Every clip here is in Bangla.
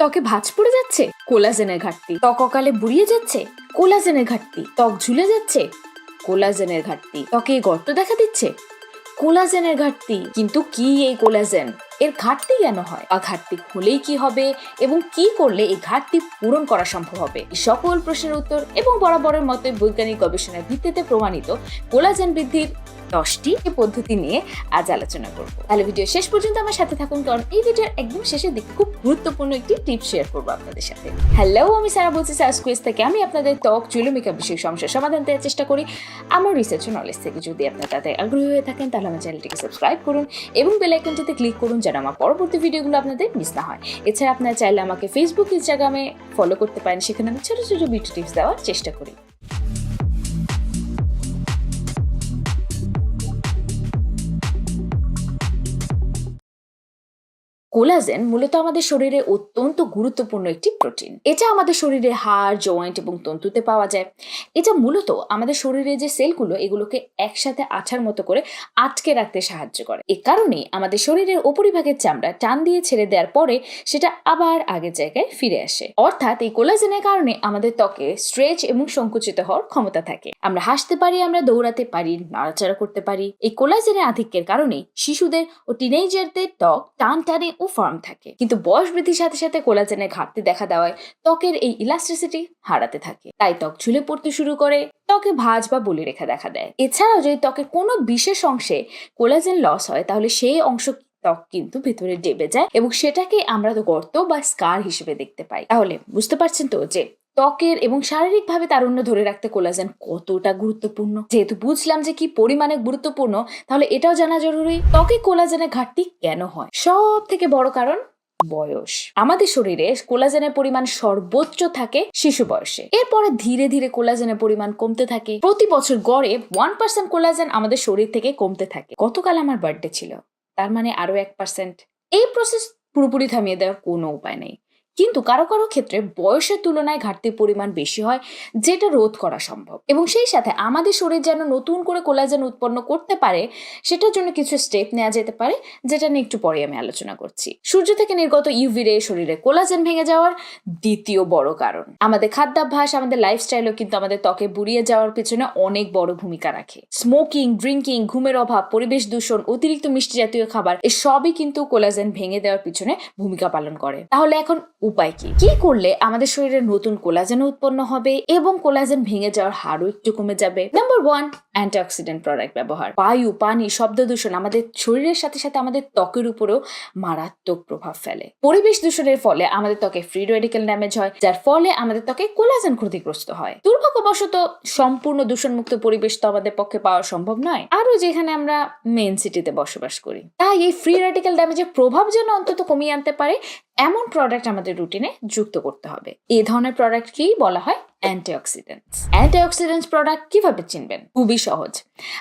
ত্বকে ভাঁজ পড়ে যাচ্ছে, কোলাজেনের ঘাটতি। ত্বক অকালে বুড়িয়ে যাচ্ছে, কোলাজেনের ঘাটতি। ত্বক ঝুলে যাচ্ছে, কোলাজেনের ঘাটতি। ত্বকে গর্ত দেখা দিচ্ছে, কোলাজেনের ঘাটতি। কিন্তু কি এই কোলাজেন? এর ঘাটতি কেন হয়, বা ঘাটতি হলেই কি হবে, এবং কি করলে এই ঘাটতি পূরণ করা সম্ভব হবে? এই সকল প্রশ্নের উত্তর এবং বরাবরের মতো বৈজ্ঞানিক গবেষণার ভিত্তিতে প্রমাণিত কোলাজেন বৃদ্ধির 10টি পদ্ধতি নিয়ে আজ আলোচনা করব। তাহলে ভিডিও শেষ পর্যন্ত আমার সাথে থাকুন, কারণ এই ভিডিওর একদম শেষের দিকে খুব গুরুত্বপূর্ণ একটি টিপ শেয়ার করবো আপনাদের সাথে। হ্যালো, আমি সারা বলছি সারা স্কুইজ থেকে। আমি আপনাদের ত্বক, চুল, মেকআপ বিষয়ক সমস্যার সমাধান দেওয়ার চেষ্টা করি আমার রিসার্চ ও নলেজ থেকে। যদি আপনার তাতে আগ্রহী হয়ে থাকেন তাহলে আমার চ্যানেলটিকে সাবস্ক্রাইব করুন এবং বেল আইকনটিতে ক্লিক করুন যেন আমার পরবর্তী ভিডিওগুলো আপনাদের মিস না হয়। এছাড়া আপনারা চাইলে আমাকে ফেসবুক, ইনস্টাগ্রামে ফলো করতে পারেন। সেখানে আমি ছোট ছোট বিউটি টিপস দেওয়ার চেষ্টা করি। কোলাজেন মূলত আমাদের শরীরে অত্যন্ত গুরুত্বপূর্ণ একটি প্রোটিন। এটা আমাদের শরীরে হাড়, জয়েন্ট এবং তন্তুতে পাওয়া যায়। এটা মূলত আমাদের শরীরে যে সেলগুলো, এগুলোকে একসাথে আঠার মতো করে আটকে রাখতে সাহায্য করে। এ কারণেই আমাদের শরীরের উপরিভাগের চামড়া টান দিয়ে ছেড়ে দেওয়ার পরে সেটা আবার আগের জায়গায় ফিরে আসে। অর্থাৎ এই কোলাজেনের কারণে আমাদের ত্বকে স্ট্রেচ এবং সংকুচিত হওয়ার ক্ষমতা থাকে। আমরা হাসতে পারি, আমরা দৌড়াতে পারি, নাড়াচাড়া করতে পারি। এই কোলাজেনের আধিক্যের কারণে শিশুদের ও টিনেজারদের ত্বক টান টানে ও ফার্ম থাকে। কিন্তু বয়স বৃদ্ধির সাথে সাথে কোলাজেনের ঘাটতি দেখা দেওয়ায় ত্বকের এই ইলাস্টিসিটি হারাতে থাকে। তাই ত্বক ঝুলে পড়তে শুরু করে, ত্বকে ভাঁজ বা বলিরেখা দেখা দেয়। এছাড়াও যদি ত্বকের কোনো বিশেষ অংশে কোলাজেন লস হয় তাহলে সেই অংশ ত্বক কিন্তু ভেতরে ডেবে যায় এবং সেটাকে আমরা তো গর্ত বা স্কার হিসেবে দেখতে পাই। তাহলে বুঝতে পারছেন তো যে ত্বকের এবং শারীরিকভাবে তারুণ্য ধরে রাখতে কোলাজেন কতটা গুরুত্বপূর্ণ। যেহেতু বুঝলাম যে কি পরিমাণে গুরুত্বপূর্ণ, তাহলে এটাও জানা জরুরি ত্বকে কোলাজেনের ঘাটতি কেন হয়। সব থেকে বড় কারণ বয়স। আমাদের শরীরে কোলাজেনের পরিমাণ সর্বোচ্চ থাকে শিশু বয়সে। এরপরে ধীরে ধীরে কোলাজেনের পরিমাণ কমতে থাকে। প্রতি বছর গড়ে 1% কোলাজেন আমাদের শরীর থেকে কমতে থাকে। গতকাল আমার বার্থডে ছিল, তার মানে আরো 1%। এই প্রসেস পুরোপুরি থামিয়ে দেওয়ার কোনো উপায় নেই, কিন্তু কারো কারো ক্ষেত্রে বয়সের তুলনায় ঘাটতির পরিমাণ বেশি হয়, যেটা রোধ করা সম্ভব। এবং সেই সাথে আমাদের শরীর যেন নতুন করে কোলাজেন উৎপন্ন করতে পারে, সেটার জন্য কিছু স্টেপ নেওয়া যেতে পারে, যেটা নিয়ে একটু পরে আমি আলোচনা করছি। সূর্য থেকে নির্গত ইউভি রে শরীরে কোলাজেন ভেঙে যাওয়ার দ্বিতীয় বড় কারণ। আমাদের খাদ্যাভ্যাস, আমাদের লাইফস্টাইলও কিন্তু আমাদের ত্বকে বুড়িয়ে যাওয়ার পিছনে অনেক বড় ভূমিকা রাখে। স্মোকিং, ড্রিঙ্কিং, ঘুমের অভাব, পরিবেশ দূষণ, অতিরিক্ত মিষ্টি জাতীয় খাবার, এসবই কিন্তু কোলাজেন ভেঙে দেওয়ার পিছনে ভূমিকা পালন করে। তাহলে এখন উপায় কি? কি করলে আমাদের শরীরে নতুন কোলাজেন উৎপন্ন হবে এবং কোলাজেন ভেঙে যাওয়ার হারও একটু কমে যাবে? নাম্বার 1, অ্যান্টিঅক্সিডেন্ট প্রোডাক্ট ব্যবহার। বায়ু, পানি, শব্দ দূষণ আমাদের শরীরের সাথে সাথে আমাদের ত্বকের উপরেও মারাত্মক প্রভাব ফেলে। পরিবেশ দূষণের ফলে আমাদের ত্বকে ফ্রি রেডিক্যাল ড্যামেজ হয়, যার ফলে আমাদের ত্বকে কোলাজেন ক্ষতিগ্রস্ত হয়। দুর্ভাগ্যবশত সম্পূর্ণ দূষণমুক্ত পরিবেশ তো আমাদের পক্ষে পাওয়া সম্ভব নয়, আরো যেখানে আমরা মেইন সিটিতে বসবাস করি। তাই এই ফ্রি রেডিক্যাল ড্যামেজের প্রভাব যেন অন্তত কমিয়ে আনতে পারে এমন প্রোডাক্ট আমাদের রুটিনে যুক্ত করতে হবে। এই ধরনের প্রোডাক্টকে বলা হয় অ্যান্টিঅক্সিডেন্টস। অ্যান্টিঅক্সিডেন্টস প্রোডাক্ট কিভাবে চিনবেন? খুবই সহজ।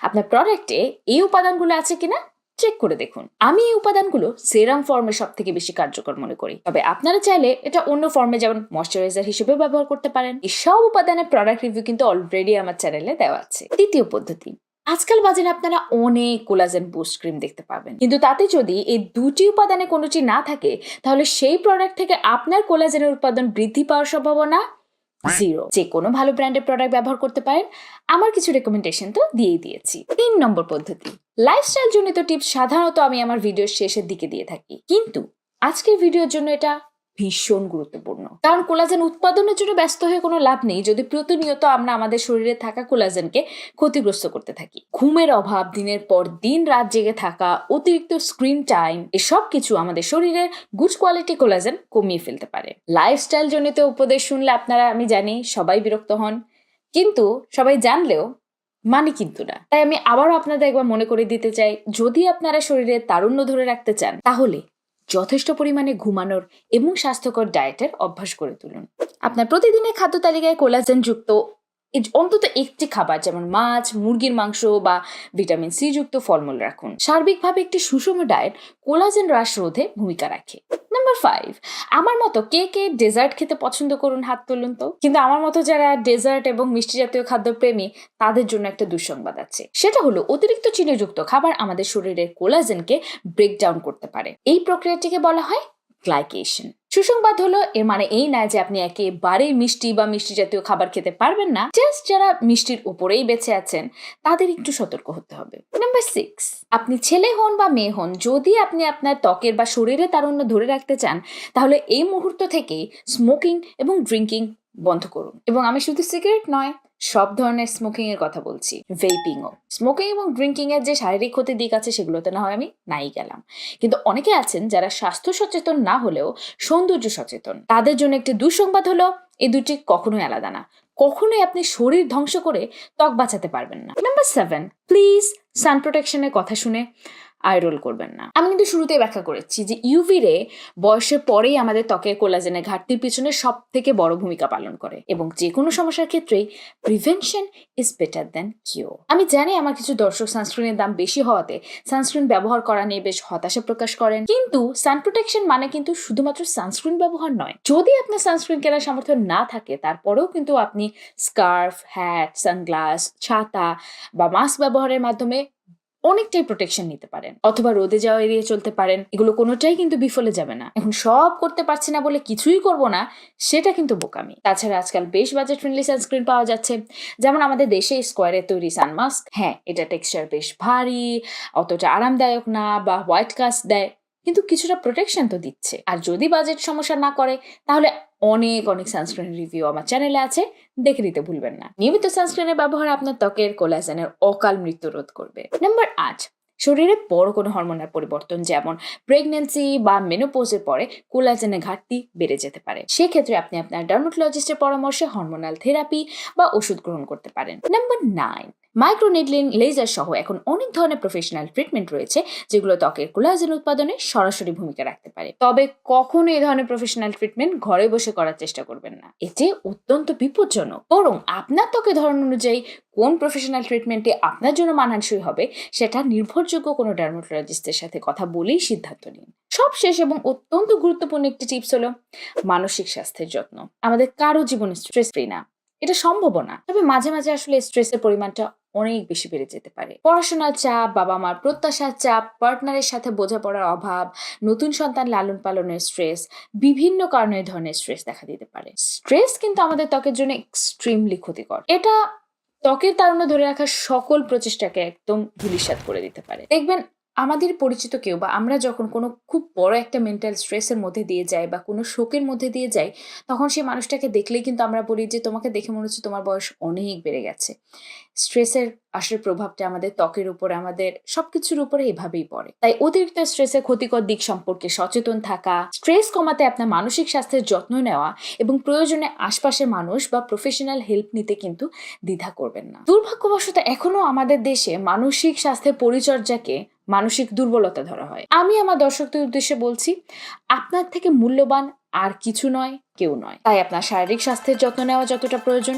আপনার প্রোডাক্টে এই উপাদানগুলো আছে কিনা চেক করে দেখুন। আমি এই উপাদানগুলো সেরাম ফর্মে সব থেকে বেশি কার্যকর মনে করি, তবে আপনারা চাইলে এটা অন্য ফর্মে যেমন ময়শ্চারাইজার হিসেবে ব্যবহার করতে পারেন। এই সব উপাদানের প্রোডাক্ট রিভিউ কিন্তু অলরেডি আমার চ্যানেলে দেওয়া আছে। দ্বিতীয় পদ্ধতি, আজকাল বাজারে আপনারা অনেক কোলাজেন বুস্ট ক্রিম দেখতে পাবেন, কিন্তু তাতে যদি এই দুটি উপাদানে কোনোটি না থাকে তাহলে সেই প্রোডাক্ট থেকে আপনার কোলাজেনের উৎপাদন বৃদ্ধি পাওয়ার সম্ভাবনা 0। যে কোনো ভালো ব্র্যান্ডের প্রোডাক্ট ব্যবহার করতে পারেন, আমার কিছু রেকমেন্ডেশন তো দিয়েই দিয়েছি। 3 নম্বর পদ্ধতি, লাইফস্টাইল জনিত টিপস সাধারণত আমি আমার ভিডিওর শেষের দিকে দিয়ে থাকি, কিন্তু আজকের ভিডিওর জন্য এটা ভীষণ গুরুত্বপূর্ণ। কারণ কোলাজেন উৎপাদনের জন্য ব্যস্ত হয়ে কোনো লাভ নেই যদি প্রতিনিয়ত আমরা আমাদের শরীরে থাকা কোলাজেনকে ক্ষতিগ্রস্ত করতে থাকি। ঘুমের অভাব, দিনের পর দিন রাত জেগে থাকা, অতিরিক্ত স্ক্রিন টাইম, এসব কিছু আমাদের শরীরের গুড কোয়ালিটি কোলাজেন কমিয়ে ফেলতে পারে। লাইফস্টাইল জনিত উপদেশ শুনলে আপনারা, আমি জানি, সবাই বিরক্ত হন, কিন্তু সবাই জানলেও মানে কিন্তু না। তাই আমি আবারও আপনাদের একবার মনে করে দিতে চাই, যদি আপনারা শরীরে তারুণ্য ধরে রাখতে চান তাহলে যথেষ্ট পরিমাণে ঘুমানোর এবং স্বাস্থ্যকর ডায়েটের অভ্যাস করে তুলুন। আপনার প্রতিদিনের খাদ্য তালিকায় কোলাজেন যুক্ত অন্তত একটি খাবার, যেমন মাছ, মুরগির মাংস বা ভিটামিন সি যুক্ত ফলমূল রাখুন। সার্বিকভাবে একটি সুষম ডায়েট কোলাজেন হ্রাস রোধে ভূমিকা রাখে। নাম্বার 5, আমার মতো কে কে ডেজার্ট খেতে পছন্দ করুন? হাত তুলুন তো। কিন্তু আমার মতো যারা ডেজার্ট এবং মিষ্টি জাতীয় খাদ্য প্রেমী, তাদের জন্য একটা দুঃসংবাদ আছে। সেটা হলো অতিরিক্ত চিনিযুক্ত খাবার আমাদের শরীরের কোলাজেনকে ব্রেকডাউন করতে পারে। এই প্রক্রিয়াটিকে বলা হয় গ্লাইকেশন। সুসংবাদ হলো এর মানে এই না যে আপনি একেবারেই মিষ্টি বা মিষ্টি জাতীয় খাবার খেতে পারবেন না। জাস্ট যারা মিষ্টির উপরেই বেঁচে আছেন তাদের একটু সতর্ক হতে হবে। নাম্বার 6, আপনি ছেলে হন বা মেয়ে হন, যদি আপনি আপনার ত্বকের বা শরীরে তারুণ্য ধরে রাখতে চান তাহলে এই মুহূর্ত থেকেই স্মোকিং এবং ড্রিঙ্কিং বন্ধ করুন। এবং আমি শুধু সিগারেট নয়, সব ধরনের স্মোকিং এর কথা বলছি, ভেপিংও। স্মোকিং এবং ড্রিঙ্কিং এর যে শারীরিক ক্ষতির দিক আছে সেগুলোতে না হয় আমি নাই গেলাম, কিন্তু অনেকে আছেন যারা স্বাস্থ্য সচেতন না হলেও সৌন্দর্য সচেতন। তাদের জন্য একটি দুঃসংবাদ হলো এই দুটি কখনোই আলাদা না। কখনোই আপনি শরীর ধ্বংস করে ত্বক বাঁচাতে পারবেন না। নাম্বার 7, প্লিজ সান প্রোটেকশনের কথা শুনে আই রোল করবেন না। আমি কিন্তু শুরুতেই ব্যাখ্যা করেছি যে ইউভি রে বয়সের পরেই আমাদের ত্বকের কোলাজেনের ঘাটতির পিছনে সব থেকে বড় ভূমিকা পালন করে, এবং যে কোনো সমস্যার ক্ষেত্রেই prevention is better than cure. আমি জানি আমার কিছু দর্শক সানস্ক্রিনের দাম বেশি হওয়াতে সানস্ক্রিন ব্যবহার করা নিয়ে বেশ হতাশা প্রকাশ করেন, কিন্তু সান প্রোটেকশন মানে কিন্তু শুধুমাত্র সানস্ক্রিন ব্যবহার নয়। যদি আপনার সানস্ক্রিন কেনার সামর্থ্য না থাকে তারপরেও কিন্তু আপনি স্কার্ফ, হ্যাট, সানগ্লাস, ছাতা বা মাস্ক ব্যবহারের মাধ্যমে অনেকটাই প্রোটেকশন নিতে পারেন, অথবা রোদে যাওয়া এড়িয়ে চলতে পারেন। এগুলো কোনোটাই কিন্তু বিফলে যাবে না। এখন সব করতে পারছি না বলে কিছুই করব না, সেটা কিন্তু বোকামি। তাছাড়া আজকাল বেশ বাজেট ফ্রেন্ডলি সানস্ক্রিন পাওয়া যাচ্ছে, যেমন আমাদের দেশে স্কোয়ারের তৈরি সানমাস্ক। হ্যাঁ, এটা টেক্সচার বেশ ভারী, অতটা আরামদায়ক না বা হোয়াইট কাস্ট দেয়, কিন্তু কিছুটা প্রোটেকশন তো দিচ্ছে। আর যদি বাজেট সমস্যা না করে তাহলে অনেক সানস্ক্রিন রিভিউ আমার চ্যানেলে আছে, দেখে নিতে ভুলবেন না। নিয়মিত সানস্ক্রিনের ব্যবহার আপনার ত্বকের কোলাজেনের অকাল মৃত্যু রোধ করবে। নাম্বার 8, শরীরে বড় কোনো হরমোনাল পরিবর্তন যেমন প্রেগন্যান্সি বা মেনোপজের পরে কোলাজেনের ঘাটতি বেড়ে যেতে পারে। সেক্ষেত্রে আপনি আপনার ডার্মাটোলজিস্টের পরামর্শে হরমোনাল থেরাপি বা ওষুধ গ্রহণ করতে পারেন। নাম্বার 9, মাইক্রোনেডলিং, লেজার সহ এখন অনেক ধরনের প্রফেশনাল ট্রিটমেন্ট রয়েছে যেগুলো ত্বকের কোলাজেন উৎপাদনে সরাসরি ভূমিকা রাখতে পারে। তবে কখনো এই ধরনের প্রফেশনাল ট্রিটমেন্ট ঘরে বসে করার চেষ্টা করবেন না, এতে অত্যন্ত বিপজ্জনক। বরং আপনার ত্বকের ধরন অনুযায়ী কোন প্রফেশনাল ট্রিটমেন্টে আপনার জন্য মানানসই হবে সেটা নির্ভরযোগ্য কোনো ডার্মাটোলজিস্টের সাথে কথা বলেই সিদ্ধান্ত নিন। সবশেষ এবং অত্যন্ত গুরুত্বপূর্ণ একটি টিপস হলো মানসিক স্বাস্থ্যের যত্ন। আমাদের কারো জীবনে স্ট্রেস ফ্রি না, এটা সম্ভব না। তবে মাঝে মাঝে আসলে স্ট্রেসের পরিমাণটা অনেক বেশি বেড়ে যেতে পারে। পড়াশোনার চাপ, বাবা মার প্রত্যাশার চাপ, পার্টনারের সাথে বোঝাপড়ার অভাব, নতুন সন্তান লালন পালনের স্ট্রেস, বিভিন্ন কারণে এই ধরনের স্ট্রেস দেখা দিতে পারে। স্ট্রেস কিন্তু আমাদের ত্বকের জন্য এক্সট্রিমলি ক্ষতিকর। এটা ত্বকের তারুণ্য ধরে রাখার সকল প্রচেষ্টাকে একদম ধূলিসাৎ করে দিতে পারে। দেখবেন আমাদের পরিচিত কেউ বা আমরা যখন কোনো খুব বড় একটা মেন্টাল স্ট্রেসের মধ্যে দিয়ে যাই বা কোনো শোকের মধ্যে দিয়ে যাই, তখন সেই মানুষটাকে দেখলেই কিন্তু আমরা বলি যে তোমাকে দেখে মনে হচ্ছে তোমার বয়স অনেক বেড়ে গেছে। স্ট্রেসের আসলে প্রভাবটা আমাদের ত্বকের উপরে, আমাদের সবকিছুর উপরে এভাবেই পড়ে। তাই অতিরিক্ত স্ট্রেসের ক্ষতিকর দিক সম্পর্কে সচেতন থাকা, স্ট্রেস কমাতে আপনার মানসিক স্বাস্থ্যের যত্ন নেওয়া এবং প্রয়োজনে আশপাশের মানুষ বা প্রফেশনাল হেল্প নিতে কিন্তু দ্বিধা করবেন না। দুর্ভাগ্যবশত এখনো আমাদের দেশে মানসিক স্বাস্থ্যের পরিচর্যাকে মানসিক দুর্বলতা ধরা হয়। আমি আমার দর্শকদের উদ্দেশ্যে বলছি, আপনার থেকে মূল্যবান আর কিছু নয়, কেউ নয়। তাই আপনার শারীরিক স্বাস্থ্যের যত্ন নেওয়া যতটা প্রয়োজন,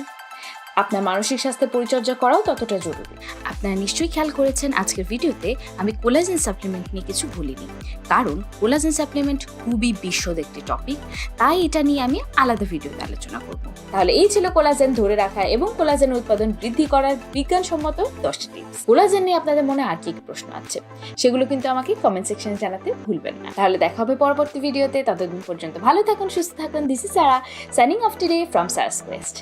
আপনার মানসিক স্বাস্থ্যের পরিচর্যা করাও ততটা জরুরি। আপনারা নিশ্চয়ই খেয়াল করেছেন আজকের ভিডিওতে আমি কোলাজেন সাপ্লিমেন্ট নিয়ে কিছু বলিনি, কারণ কোলাজেন সাপ্লিমেন্ট খুবই বিশদ একটি টপিক, তাই এটা নিয়ে আমি আলাদা ভিডিওতে আলোচনা করব। তাহলে এই ছিল কোলাজেন ধরে রাখা এবং কোলাজেন উৎপাদন বৃদ্ধি করার বিজ্ঞানসম্মত 10টি টিপস। কোলাজেন নিয়ে আপনাদের মনে আর কি প্রশ্ন আছে সেগুলো কিন্তু আমাকে কমেন্ট সেকশনে জানাতে ভুলবেন না। তাহলে দেখা হবে পরবর্তী ভিডিওতে। ততদিন পর্যন্ত ভালো থাকুন, সুস্থ থাকুন। This is Sara, signing off today from Sara's Quest.